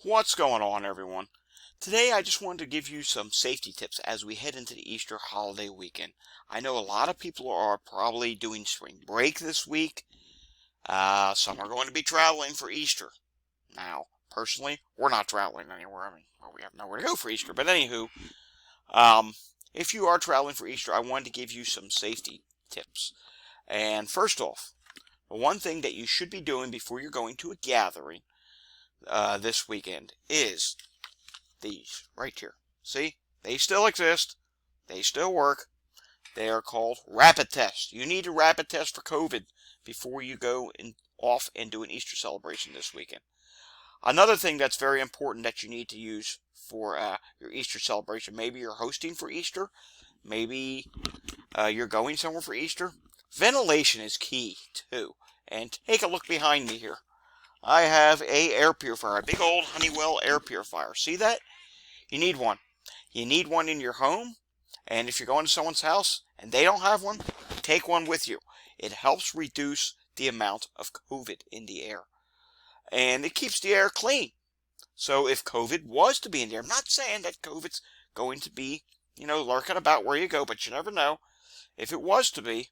What's going on, everyone? Today I just wanted to give you some safety tips as we head into the Easter holiday weekend. I know a lot of people are probably doing spring break this week. Some are going to be traveling for Easter. Now, personally, we're not traveling anywhere. Well, we have nowhere to go for Easter. But anywho, um, if you are traveling for Easter, I wanted to give you some safety tips. And first off, the one thing that you should be doing before you're going to a gathering this weekend is these right here. See? They still exist. They still work. They are called rapid tests. You need a rapid test for COVID before you go off and do an Easter celebration this weekend. Another thing that's very important that you need to use for your Easter celebration, maybe you're hosting for Easter, maybe you're going somewhere for Easter, ventilation is key too. And take a look behind me here. I have a air purifier, a big old Honeywell air purifier. See that? You need one. You need one in your home, and if you're going to someone's house and they don't have one, take one with you. It helps reduce the amount of COVID in the air, and it keeps the air clean. So if COVID was to be in there, I'm not saying that COVID's going to be, lurking about where you go, but you never know. If it was to be,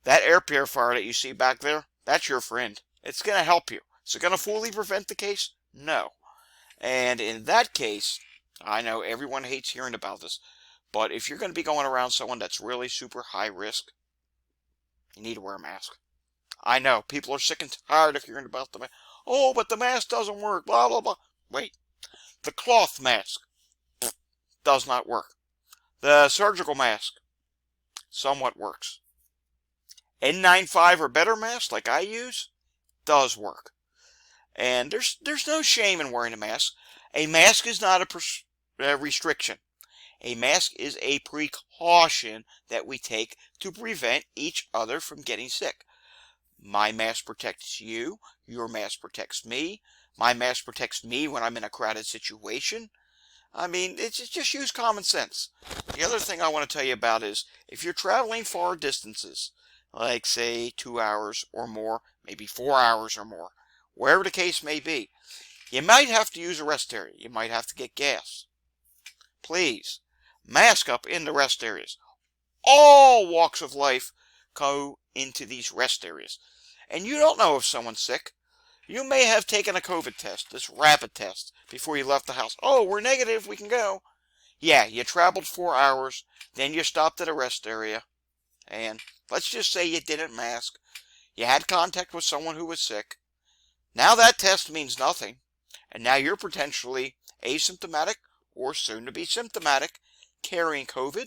that air purifier that you see back there, that's your friend. It's going to help you. Is it going to fully prevent the case? No. And in that case, I know everyone hates hearing about this, but if you're going to be going around someone that's really super high risk, you need to wear a mask. I know, people are sick and tired of hearing about the mask. Oh, but the mask doesn't work, blah, blah, blah. Wait, the cloth mask does not work. The surgical mask somewhat works. N95 or better mask, like I use, does work. And there's no shame in wearing a mask. A mask is not a restriction. A mask is a precaution that we take to prevent each other from getting sick. My mask protects you. Your mask protects me. My mask protects me when I'm in a crowded situation. I mean, it's just use common sense. The other thing I want to tell you about is if you're traveling far distances, like say 2 hours or more, maybe 4 hours or more, wherever the case may be, you might have to use a rest area. You might have to get gas. Please, mask up in the rest areas. All walks of life go into these rest areas. And you don't know if someone's sick. You may have taken a COVID test, this rapid test, before you left the house. Oh, we're negative, we can go. Yeah, you traveled 4 hours, then you stopped at a rest area, and let's just say you didn't mask. You had contact with someone who was sick. Now that test means nothing, and now you're potentially asymptomatic or soon to be symptomatic, carrying COVID,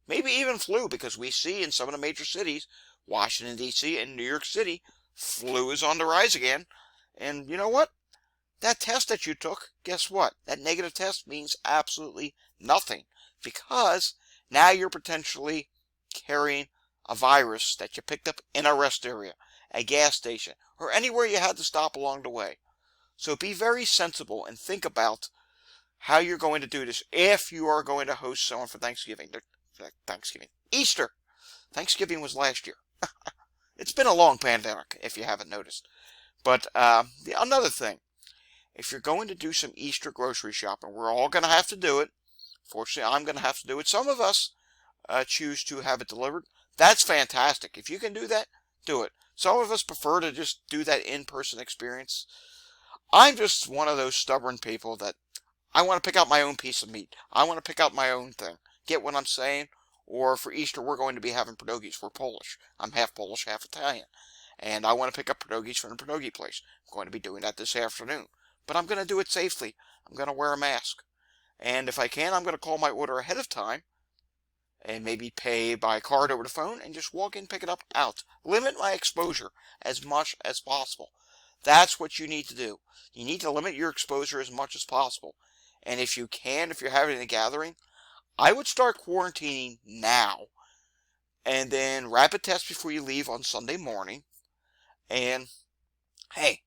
maybe even flu, because we see in some of the major cities, Washington, D.C. and New York City, flu is on the rise again. And you know what? That test that you took, guess what? That negative test means absolutely nothing, because now you're potentially carrying a virus that you picked up in a rest area, a gas station, or anywhere you had to stop along the way. So be very sensible and think about how you're going to do this if you are going to host someone for Thanksgiving. Easter. Thanksgiving was last year. It's been a long pandemic, if you haven't noticed. But another thing, if you're going to do some Easter grocery shopping, we're all going to have to do it. Fortunately, I'm going to have to do it. Some of us choose to have it delivered. That's fantastic. If you can do that, do it. Some of us prefer to just do that in-person experience. I'm just one of those stubborn people that I want to pick out my own piece of meat. I want to pick out my own thing. Get what I'm saying? Or for Easter, we're going to be having pierogies. We're Polish. I'm half Polish, half Italian. And I want to pick up pierogies from the pierogi place. I'm going to be doing that this afternoon. But I'm going to do it safely. I'm going to wear a mask. And if I can, I'm going to call my order ahead of time and maybe pay by card over the phone and just walk in, pick it up, out. Limit my exposure as much as possible. That's what you need to do. You need to limit your exposure as much as possible. And if you can, if you're having a gathering, I would start quarantining now. And then rapid test before you leave on Sunday morning. And, hey,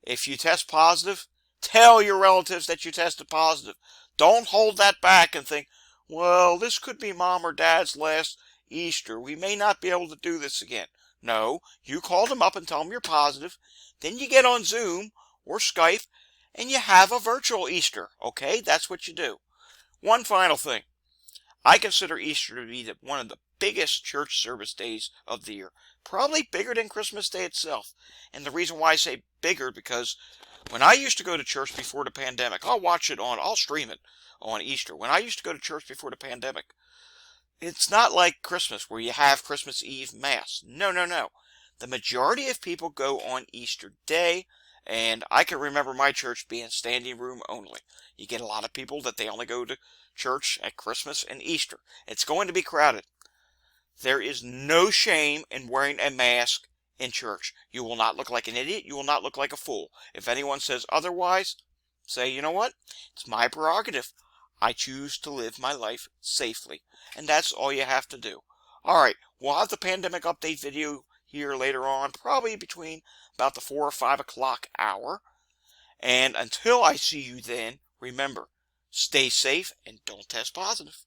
if you test positive, tell your relatives that you tested positive. Don't hold that back and think, well, this could be mom or dad's last Easter. We may not be able to do this again. No, you call them up and tell them you're positive. Then you get on Zoom or Skype and you have a virtual Easter, okay? That's what you do. One final thing. I consider Easter to be one of the biggest church service days of the year. Probably bigger than Christmas Day itself. And the reason why I say bigger, because when I used to go to church before the pandemic, I'll stream it on Easter. When I used to go to church before the pandemic, it's not like Christmas where you have Christmas Eve Mass. No, no, no. The majority of people go on Easter Day, and I can remember my church being standing room only. You get a lot of people that they only go to church at Christmas and Easter. It's going to be crowded. There is no shame in wearing a mask in church. You will not look like an idiot. You will not look like a fool. If anyone says otherwise, say, you know what? It's my prerogative. I choose to live my life safely. And that's all you have to do. Alright, we'll have the pandemic update video here later on, probably between about the 4 or 5 o'clock hour. And until I see you then, remember, stay safe and don't test positive.